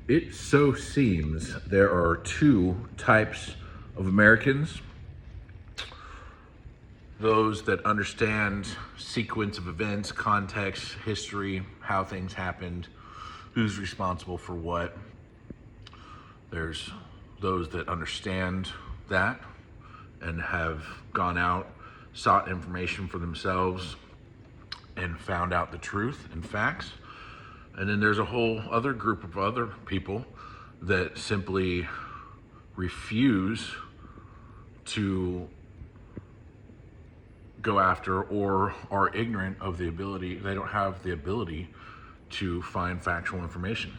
It so seems there are two types of Americans: those that understand sequence of events, context, history, how things happened, who's responsible for what. There's those that understand that and have gone out, sought information for themselves, and found out the truth and facts. And then there's a whole other group of other people that simply refuse to go after, or are ignorant of the ability, they don't have the ability to find factual information.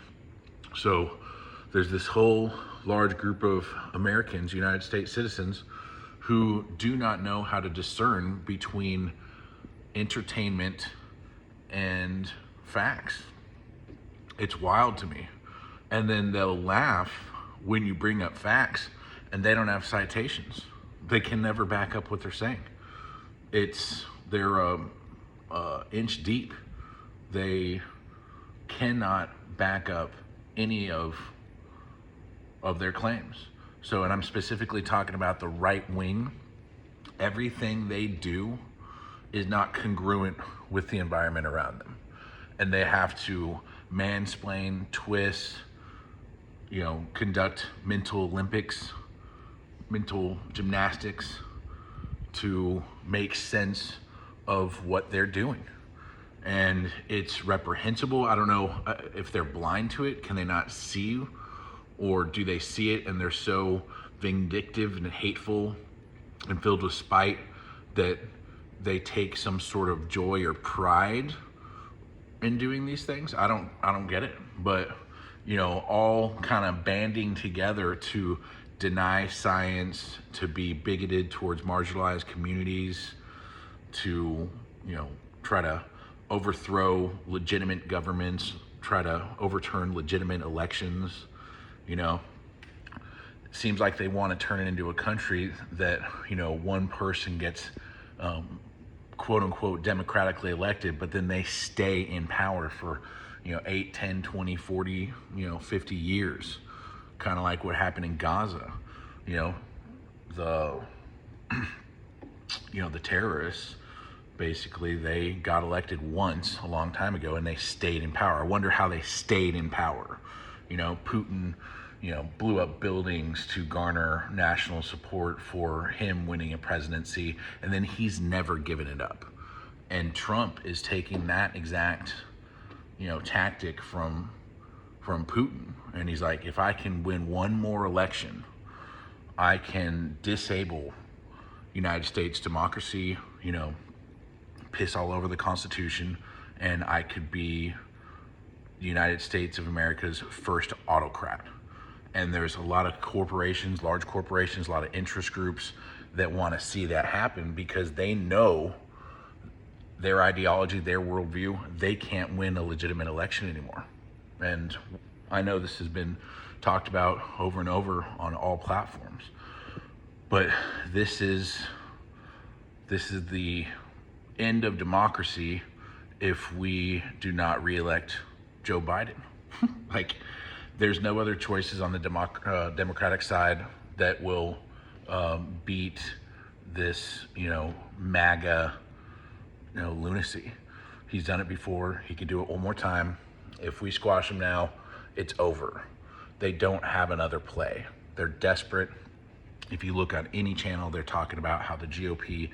So there's this whole large group of Americans, United States citizens, who do not know how to discern between entertainment and facts. It's wild to me. And then they'll laugh when you bring up facts and they don't have citations. They can never back up what they're saying. They're inch deep. They cannot back up any of their claims. So, and I'm specifically talking about the right wing. Everything they do is not congruent with the environment around them, and they have to mansplain, twist, conduct mental Olympics, mental gymnastics to make sense of what they're doing. And it's reprehensible. I don't know if they're blind to it. Can they not see? Or do they see it and they're so vindictive and hateful and filled with spite that they take some sort of joy or pride in doing these things? I don't get it. But all kind of banding together to deny science, to be bigoted towards marginalized communities, to try to overthrow legitimate governments, try to overturn legitimate elections. It seems like they want to turn it into a country that one person gets quote unquote democratically elected, but then they stay in power for 8, 10, 20, 40, 50 years, kind of like what happened in Gaza. The the terrorists, basically, they got elected once a long time ago and they stayed in power. I wonder how they stayed in power. Putin, blew up buildings to garner national support for him winning a presidency, and then he's never given it up. And Trump is taking that exact, tactic from Putin, and he's like, if I can win one more election, I can disable United States democracy, piss all over the Constitution, and I could be the United States of America's first autocrat. And there's a lot of corporations, large corporations, a lot of interest groups that want to see that happen because they know their ideology, their worldview, they can't win a legitimate election anymore. And I know this has been talked about over and over on all platforms, but this is the end of democracy if we do not reelect Joe Biden. Like, there's no other choices on the Democratic side that will beat this, MAGA, lunacy. He's done it before. He can do it one more time. If we squash him now, it's over. They don't have another play. They're desperate. If you look on any channel, they're talking about how the GOP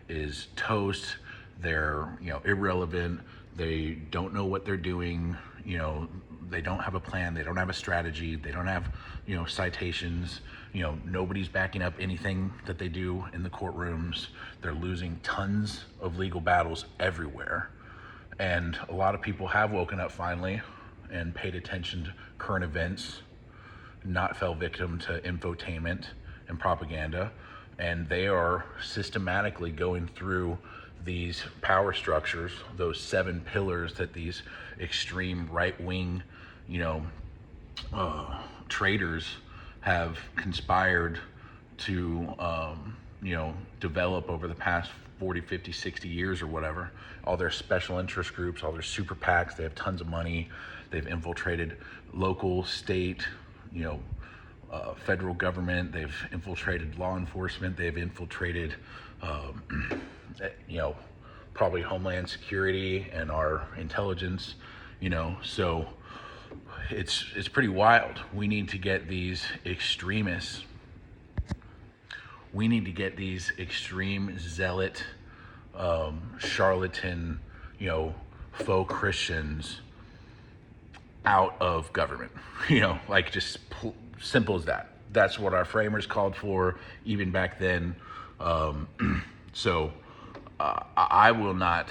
is toast. They're, irrelevant. They don't know what they're doing. They don't have a plan. They don't have a strategy. They don't have, citations. Nobody's backing up anything that they do in the courtrooms. They're losing tons of legal battles everywhere. And a lot of people have woken up finally and paid attention to current events, not fell victim to infotainment and propaganda. And they are systematically going through these power structures, those 7 pillars that these extreme right-wing, traitors have conspired to, develop over the past 40, 50, 60 years or whatever. All their special interest groups, all their super PACs, they have tons of money. They've infiltrated local, state, federal government. They've infiltrated law enforcement. They've infiltrated, probably Homeland Security and our intelligence. So it's pretty wild. We need to get these extremists. We need to get these extreme zealot, charlatan, faux Christians out of government. Just simple as that. That's what our framers called for even back then. So I will not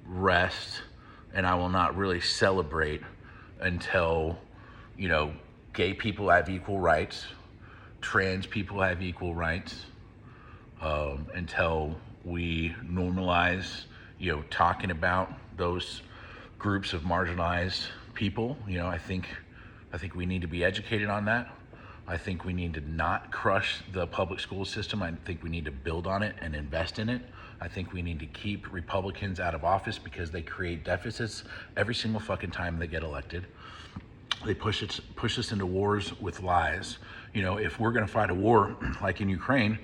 rest, and I will not really celebrate until, gay people have equal rights, trans people have equal rights, until we normalize, talking about those groups of marginalized people. I think we need to be educated on that. I think we need to not crush the public school system. I think we need to build on it and invest in it. I think we need to keep Republicans out of office because they create deficits every single fucking time they get elected. They push us into wars with lies. If we're going to fight a war like in Ukraine,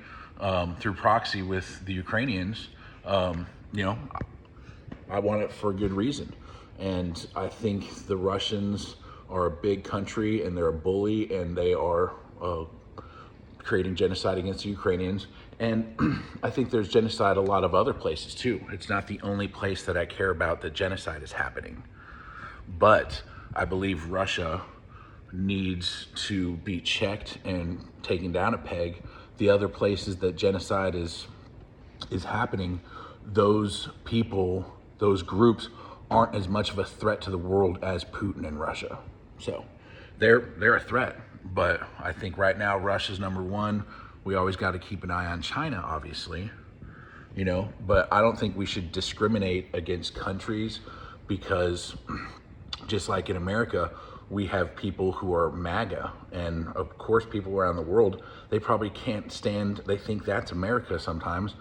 through proxy with the Ukrainians, I want it for a good reason. And I think the Russians are a big country, and they're a bully, and they are creating genocide against the Ukrainians. And I think there's genocide a lot of other places too. It's not the only place that I care about that genocide is happening. But I believe Russia needs to be checked and taken down a peg. The other places that genocide is happening, those people, those groups aren't as much of a threat to the world as Putin and Russia. So they're a threat, but I think right now Russia's number one. We always got to keep an eye on China, obviously, but I don't think we should discriminate against countries, because just like in America, we have people who are MAGA, and of course people around the world, they probably can't stand, they think that's America sometimes.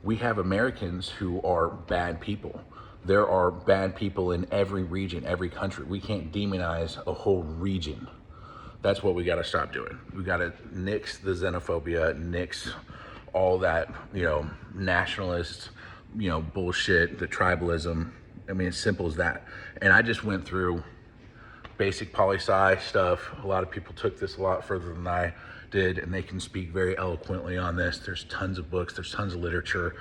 We have Americans who are bad people. There are bad people in every region, every country. We can't demonize a whole region. That's what we got to stop doing. We got to nix the xenophobia, nix all that, nationalist, bullshit, the tribalism. I mean, it's simple as that. And I just went through basic poli-sci stuff. A lot of people took this a lot further than I did, and they can speak very eloquently on this. There's tons of books, there's tons of literature.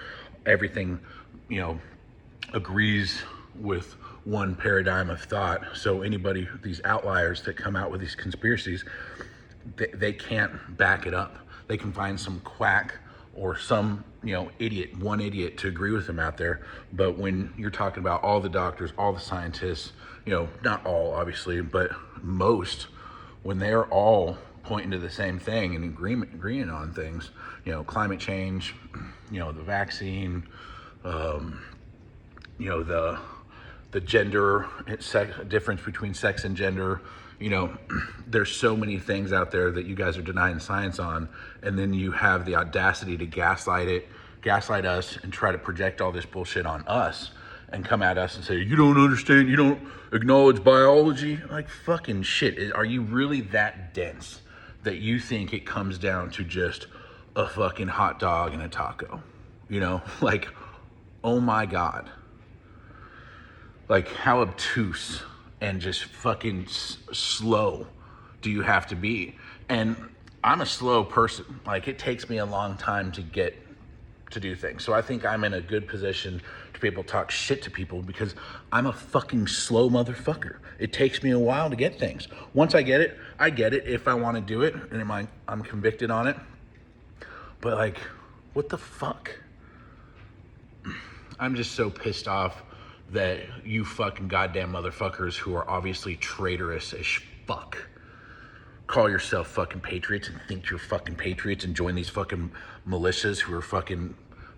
Everything, agrees with one paradigm of thought. So anybody, these outliers that come out with these conspiracies, they can't back it up. They can find some quack or some, idiot, one idiot to agree with them out there. But when you're talking about all the doctors, all the scientists, not all obviously, but most, when they're all pointing to the same thing and agreeing on things, climate change, the vaccine, the gender, difference between sex and gender, there's so many things out there that you guys are denying science on, and then you have the audacity to gaslight us and try to project all this bullshit on us and come at us and say, you don't understand, you don't acknowledge biology. Like, fucking shit. Are you really that dense that you think it comes down to just a fucking hot dog and a taco? Like, oh my God. Like, how obtuse and just fucking slow do you have to be? And I'm a slow person. Like, it takes me a long time to get to do things. So I think I'm in a good position to be able to talk shit to people because I'm a fucking slow motherfucker. It takes me a while to get things. Once I get it, I get it if I want to do it, and I'm convicted on it. But like, what the fuck? I'm just so pissed off that you fucking goddamn motherfuckers who are obviously traitorous as fuck call yourself fucking patriots and think you're fucking patriots and join these fucking militias who are fucking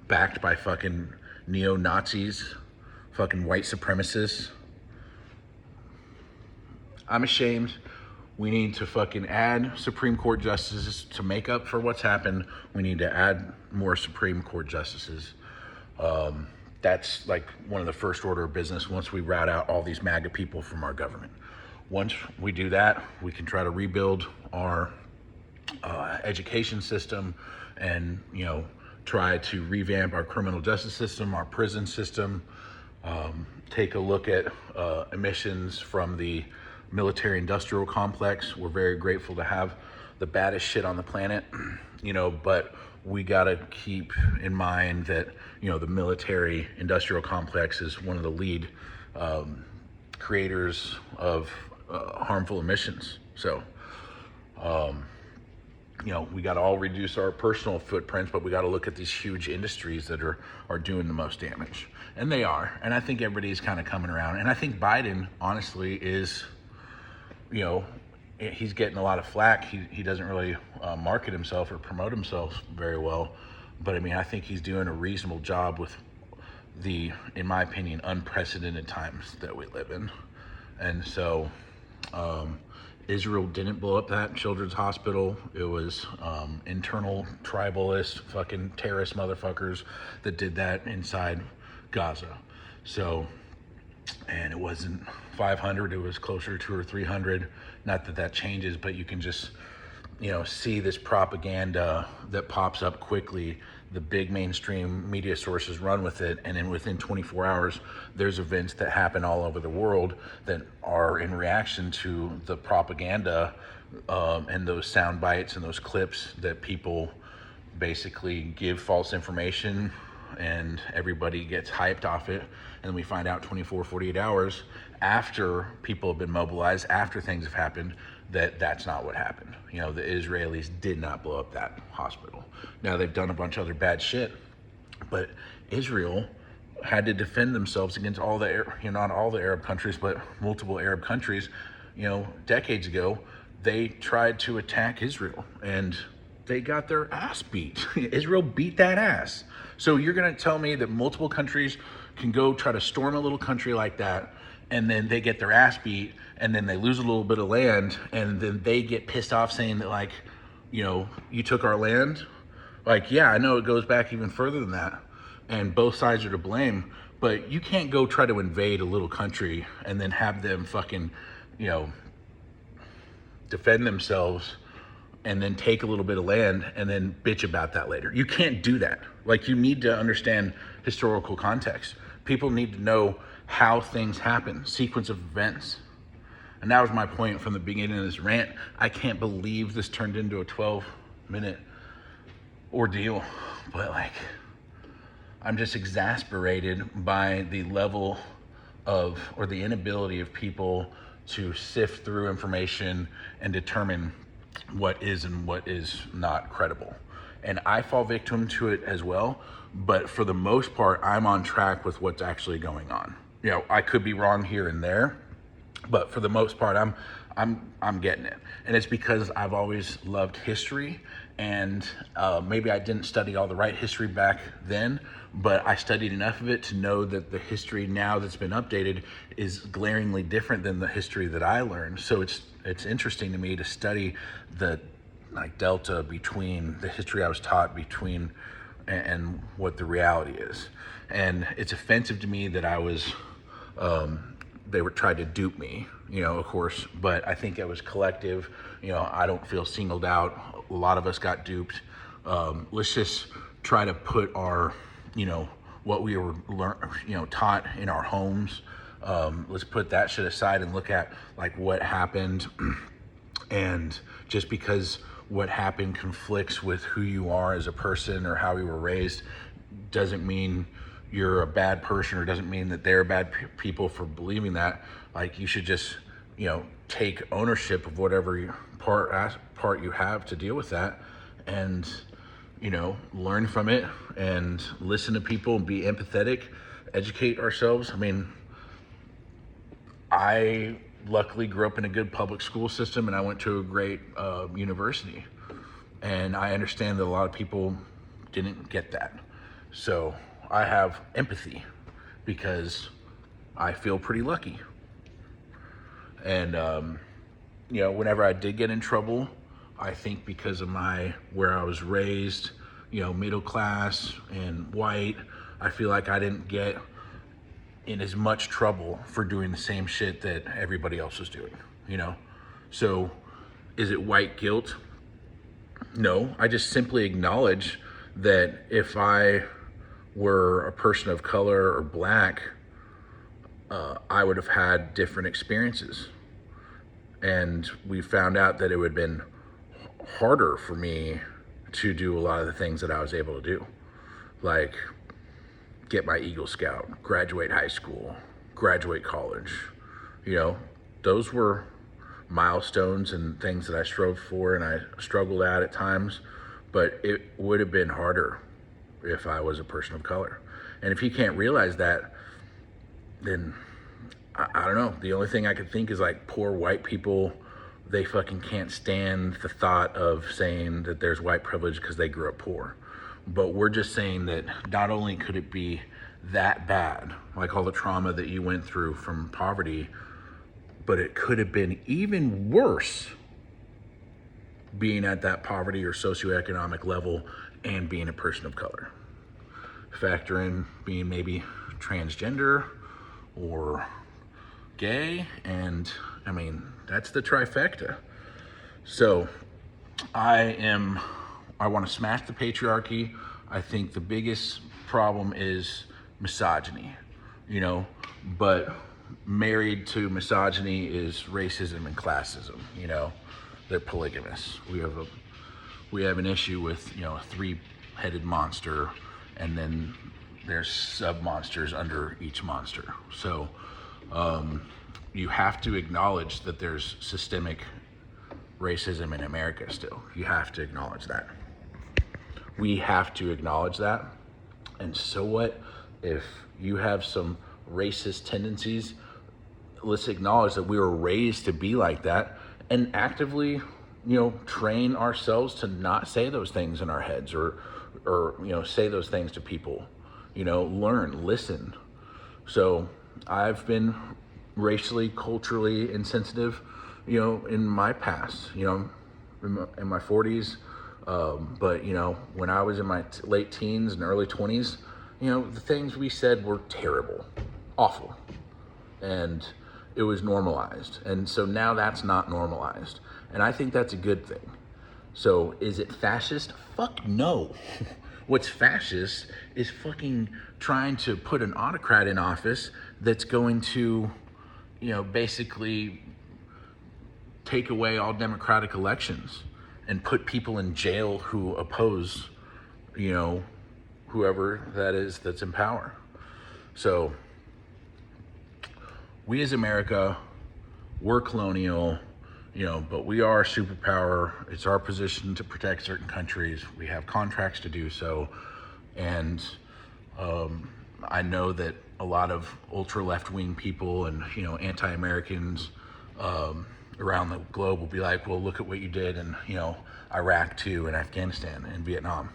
backed by fucking neo-Nazis, fucking white supremacists. I'm ashamed. We need to fucking add Supreme Court justices to make up for what's happened. We need to add more Supreme Court justices. That's like one of the first order of business once we rout out all these MAGA people from our government. Once we do that, we can try to rebuild our education system and, try to revamp our criminal justice system, our prison system, take a look at emissions from the military industrial complex. We're very grateful to have the baddest shit on the planet, but we got to keep in mind that, the military industrial complex is one of the lead creators of harmful emissions. So, we got to all reduce our personal footprints, but we got to look at these huge industries that are doing the most damage. And they are. And I think everybody's kind of coming around. And I think Biden, honestly, is, he's getting a lot of flack. He doesn't really market himself or promote himself very well. But I think he's doing a reasonable job with the, in my opinion, unprecedented times that we live in. And so, Israel didn't blow up that children's hospital. It was internal tribalist fucking terrorist motherfuckers that did that inside Gaza. So, and it wasn't 500, it was closer to 200 or 300. Not that that changes, but you can just, see this propaganda that pops up quickly. The big mainstream media sources run with it, and then within 24 hours, there's events that happen all over the world that are in reaction to the propaganda and those sound bites and those clips that people basically give false information, and everybody gets hyped off it. And then we find out 24, 48 hours after people have been mobilized, after things have happened, that that's not what happened. The Israelis did not blow up that hospital. Now, they've done a bunch of other bad shit, but Israel had to defend themselves against all the, not all the Arab countries, but multiple Arab countries. Decades ago, they tried to attack Israel, and they got their ass beat. Israel beat that ass. So you're gonna tell me that multiple countries can go try to storm a little country like that, and then they get their ass beat, and then they lose a little bit of land, and then they get pissed off saying that, you took our land? Yeah, I know it goes back even further than that, and both sides are to blame, but you can't go try to invade a little country and then have them fucking, defend themselves and then take a little bit of land and then bitch about that later. You can't do that. You need to understand historical context. People need to know how things happen, sequence of events. And that was my point from the beginning of this rant. I can't believe this turned into a 12-minute ordeal, but I'm just exasperated by the level of, or the inability of people to sift through information and determine what is and what is not credible. And I fall victim to it as well, but for the most part, I'm on track with what's actually going on. I could be wrong here and there, but for the most part, I'm getting it. And it's because I've always loved history, and maybe I didn't study all the right history back then, but I studied enough of it to know that the history now that's been updated is glaringly different than the history that I learned. So it's interesting to me to study the delta between the history I was taught between and what the reality is. And it's offensive to me that I was they were trying to dupe me, of course, but I think it was collective. I don't feel singled out. A lot of us got duped. Let's just try to put our, what we were taught in our homes. Let's put that shit aside and look at what happened. And just because what happened conflicts with who you are as a person or how you were raised doesn't mean you're a bad person, or doesn't mean that they're bad people for believing that. You should just, take ownership of whatever part you have to deal with that, and, learn from it and listen to people and be empathetic, educate ourselves. I luckily grew up in a good public school system, and I went to a great university, and I understand that a lot of people didn't get that. So I have empathy because I feel pretty lucky. And, whenever I did get in trouble, I think because of where I was raised, middle class and white, I feel like I didn't get in as much trouble for doing the same shit that everybody else was doing, you know? So is it white guilt? No, I just simply acknowledge that if I were a person of color or black, I would have had different experiences. And we found out that it would have been harder for me to do a lot of the things that I was able to do. Like get my Eagle Scout, graduate high school, graduate college. You know, those were milestones and things that I strove for and I struggled at times, but it would have been harder if I was a person of color. And if you can't realize that, then I don't know. The only thing I could think is like poor white people, they fucking can't stand the thought of saying that there's white privilege because they grew up poor. But we're just saying that not only could it be that bad, like all the trauma that you went through from poverty, but it could have been even worse being at that poverty or socioeconomic level and being a person of color. Factor in being maybe transgender or gay, and I mean, that's the trifecta. So I want to smash the patriarchy. I think the biggest problem is misogyny, you know, but married to misogyny is racism and classism, you know. They're polygamous. We have an issue with, you know, a three-headed monster, and then there's sub-monsters under each monster. So you have to acknowledge that there's systemic racism in America still. You have to acknowledge that. We have to acknowledge that. And so what if you have some racist tendencies? Let's acknowledge that we were raised to be like that and actively, you know, train ourselves to not say those things in our heads or you know, say those things to people. You know, learn, listen. So I've been racially, culturally insensitive, you know, in my past, you know, in my 40s. But, you know, when I was in my late teens and early 20s, you know, the things we said were terrible, awful. And it was normalized. And so now that's not normalized. And I think that's a good thing. So is it fascist? Fuck no. What's fascist is fucking trying to put an autocrat in office that's going to, you know, basically take away all democratic elections and put people in jail who oppose, you know, whoever that is that's in power. So we as America, we're colonial, you know, but we are a superpower. It's our position to protect certain countries. We have contracts to do so. And I know that a lot of ultra left-wing people and, you know, anti-Americans around the globe will be like, well, look at what you did in, you know, Iraq too, and Afghanistan and Vietnam.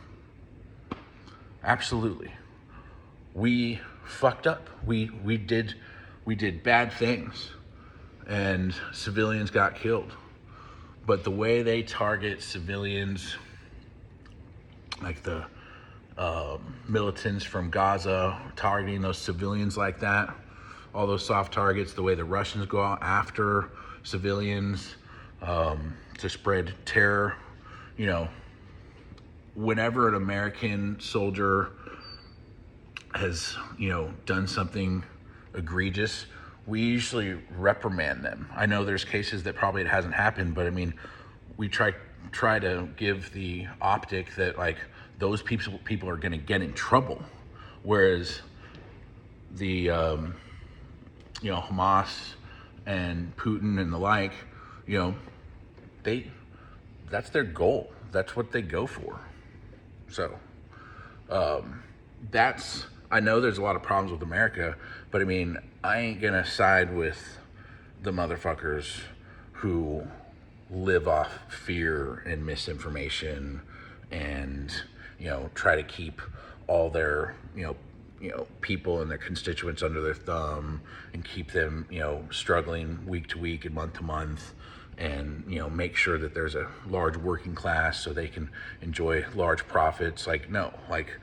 Absolutely. We fucked up. We did bad things and civilians got killed. But the way they target civilians, like the militants from Gaza targeting those civilians like that, all those soft targets, the way the Russians go out after civilians to spread terror, you know, whenever an American soldier has, you know, done something egregious, we usually reprimand them. I know there's cases that probably it hasn't happened, but I mean, we try to give the optic that like those people are going to get in trouble, whereas the you know, Hamas and Putin and the like, you know, that's their goal. That's what they go for. So I know there's a lot of problems with America, but I mean, I ain't gonna side with the motherfuckers who live off fear and misinformation and, you know, try to keep all their, you know, people and their constituents under their thumb and keep them, you know, struggling week to week and month to month, and, you know, make sure that there's a large working class so they can enjoy large profits. Like, no, like,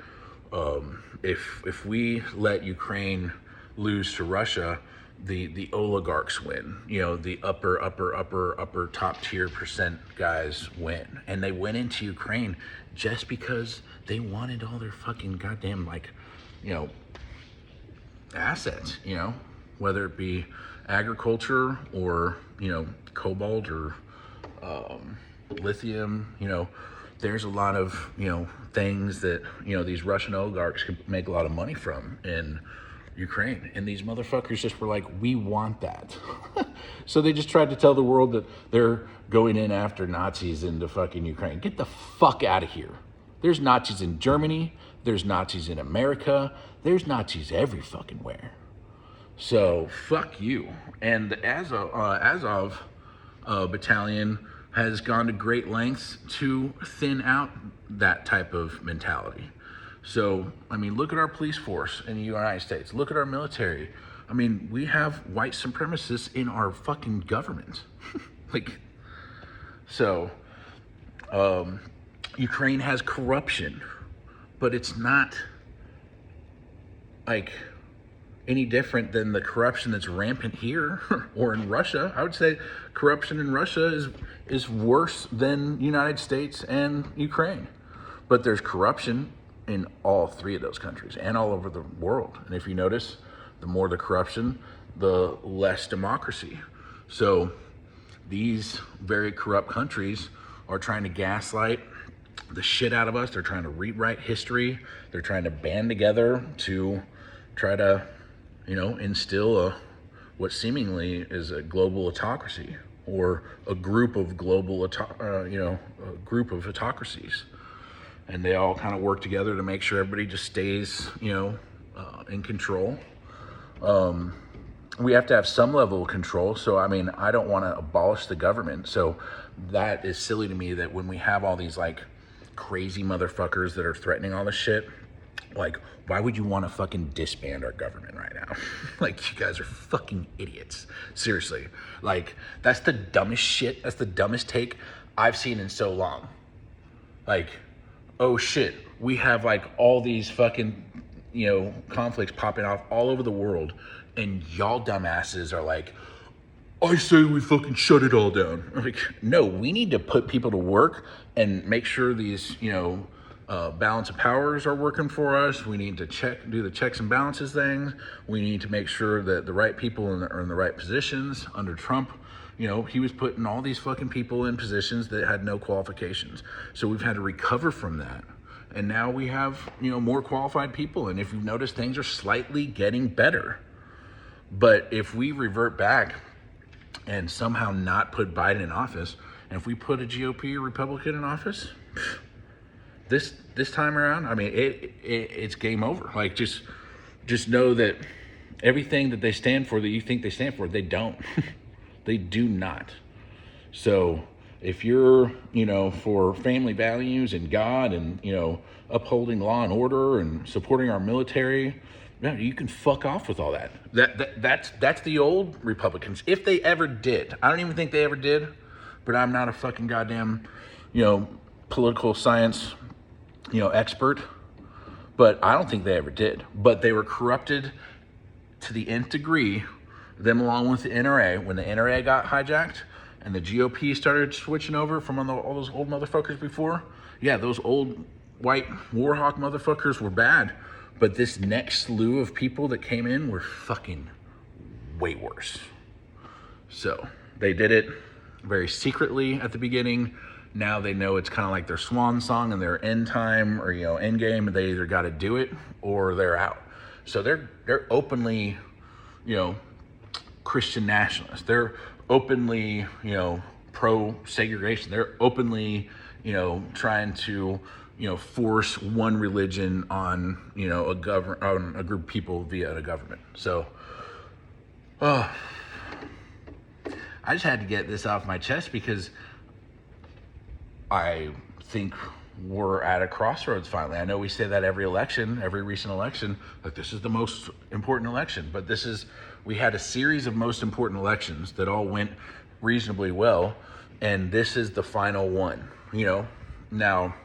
If we let Ukraine lose to Russia, the oligarchs win. You know, the upper top tier percent guys win, and they went into Ukraine just because they wanted all their fucking goddamn, like, you know, assets. You know, whether it be agriculture or, you know, cobalt or lithium. You know, there's a lot of, you know, things that, you know, these Russian oligarchs can make a lot of money from in Ukraine, and these motherfuckers just were like, we want that. So they just tried to tell the world that they're going in after Nazis into fucking Ukraine. Get the fuck out of here. There's Nazis in Germany, there's Nazis in America, there's Nazis every fucking where. So fuck you. And the Azov battalion has gone to great lengths to thin out that type of mentality. So, I mean, look at our police force in the United States. Look at our military. I mean, we have white supremacists in our fucking government. Like, so, Ukraine has corruption, but it's not like any different than the corruption that's rampant here or in Russia. I would say corruption in Russia is worse than United States and Ukraine. But there's corruption in all three of those countries and all over the world. And if you notice, the more the corruption, the less democracy. So these very corrupt countries are trying to gaslight the shit out of us. They're trying to rewrite history. They're trying to band together to try to, you know, instill what seemingly is a global autocracy, or a group of a group of autocracies. And they all kind of work together to make sure everybody just stays, you know, in control. We have to have some level of control. So, I mean, I don't want to abolish the government. So that is silly to me, that when we have all these like crazy motherfuckers that are threatening all this shit, like, why would you want to fucking disband our government right now? Like, you guys are fucking idiots. Seriously. Like, that's the dumbest shit. That's the dumbest take I've seen in so long. Like, oh shit, we have like all these fucking, you know, conflicts popping off all over the world, and y'all dumbasses are like, I say we fucking shut it all down. Like, no, we need to put people to work and make sure these, you know, balance of powers are working for us. We need to do the checks and balances things. We need to make sure that the right people are in the right positions. Under Trump, you know, he was putting all these fucking people in positions that had no qualifications. So we've had to recover from that. And now we have, you know, more qualified people. And if you've noticed, things are slightly getting better. But if we revert back and somehow not put Biden in office, and if we put a GOP or Republican in office, this time around, I mean, it's game over. Like, just know that everything that they stand for, that you think they stand for, they don't. They do not. So if you're, you know, for family values and God and, you know, upholding law and order and supporting our military, no, you can fuck off with all that. That's the old Republicans. If they ever did. I don't even think they ever did, but I'm not a fucking goddamn, you know, political science, you know, expert. But I don't think they ever did. But they were corrupted to the nth degree, them along with the NRA. When the NRA got hijacked and the GOP started switching over from all those old motherfuckers before, yeah, those old white warhawk motherfuckers were bad. But this next slew of people that came in were fucking way worse. So they did it very secretly at the beginning. Now they know it's kind of like their swan song and their end time, or, you know, end game. They either got to do it or they're out. So they're openly, you know, Christian nationalists. They're openly, you know, pro-segregation. They're openly, you know, trying to, you know, force one religion on, you know, on a group of people via a government. So, I just had to get this off my chest, because I think we're at a crossroads finally. I know we say that every recent election, like, this is the most important election, but we had a series of most important elections that all went reasonably well, and this is the final one, you know. Now,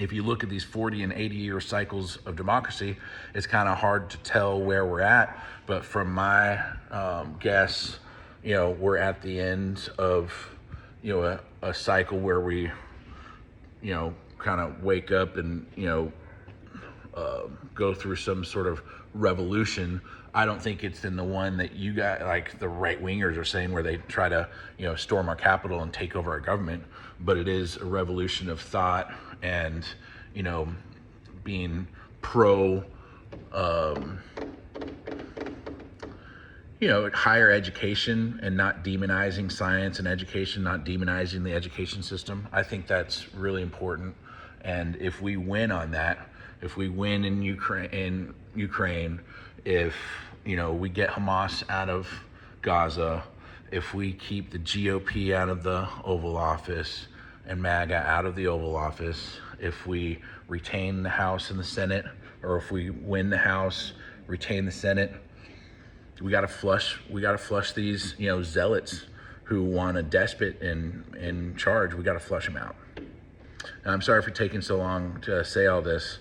if you look at these 40 and 80 year cycles of democracy, it's kind of hard to tell where we're at. But from my guess, we're at the end of, a cycle where we, kind of wake up and, go through some sort of revolution. I don't think it's in the one that you got, like the right wingers are saying, where they try to, storm our capital and take over our government. But it is a revolution of thought and, being pro, higher education and not demonizing science and education, not demonizing the education system. I think that's really important. And if we win on that, if we win in Ukraine, if we get Hamas out of Gaza, if we keep the GOP out of the Oval Office and MAGA out of the Oval Office, if we retain the House and the Senate, or if we win the House, retain the Senate, we got to flush these zealots who want a despot in charge. We got to flush them out. And I'm sorry for taking so long to say all this.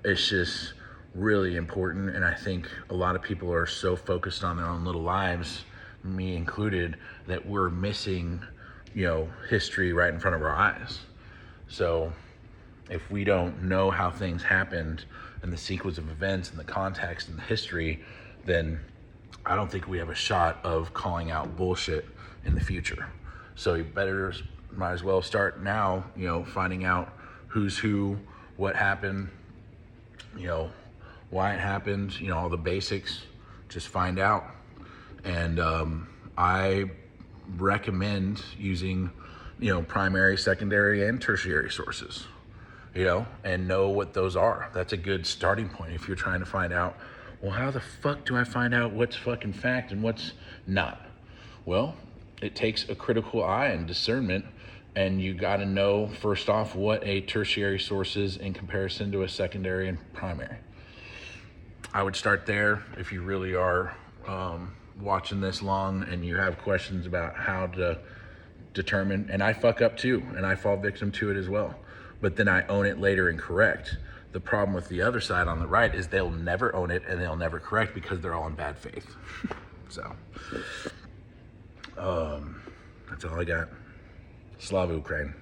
It's just really important, and I think a lot of people are so focused on their own little lives, me included, that we're missing, history right in front of our eyes. So if we don't know how things happened and the sequence of events and the context and the history, then I don't think we have a shot of calling out bullshit in the future. So you might as well start now, finding out who's who, what happened, why it happened, all the basics. Just find out. And I recommend using, primary, secondary, and tertiary sources, and know what those are. That's a good starting point if you're trying to find out, well, how the fuck do I find out what's fucking fact and what's not? Well, it takes a critical eye and discernment, and you got to know, first off, what a tertiary source is in comparison to a secondary and primary. I would start there if you really are watching this long and you have questions about how to determine, and I fuck up too, and I fall victim to it as well, but then I own it later and correct. The problem with the other side on the right is they'll never own it and they'll never correct because they're all in bad faith. So that's all I got. Slava Ukraine.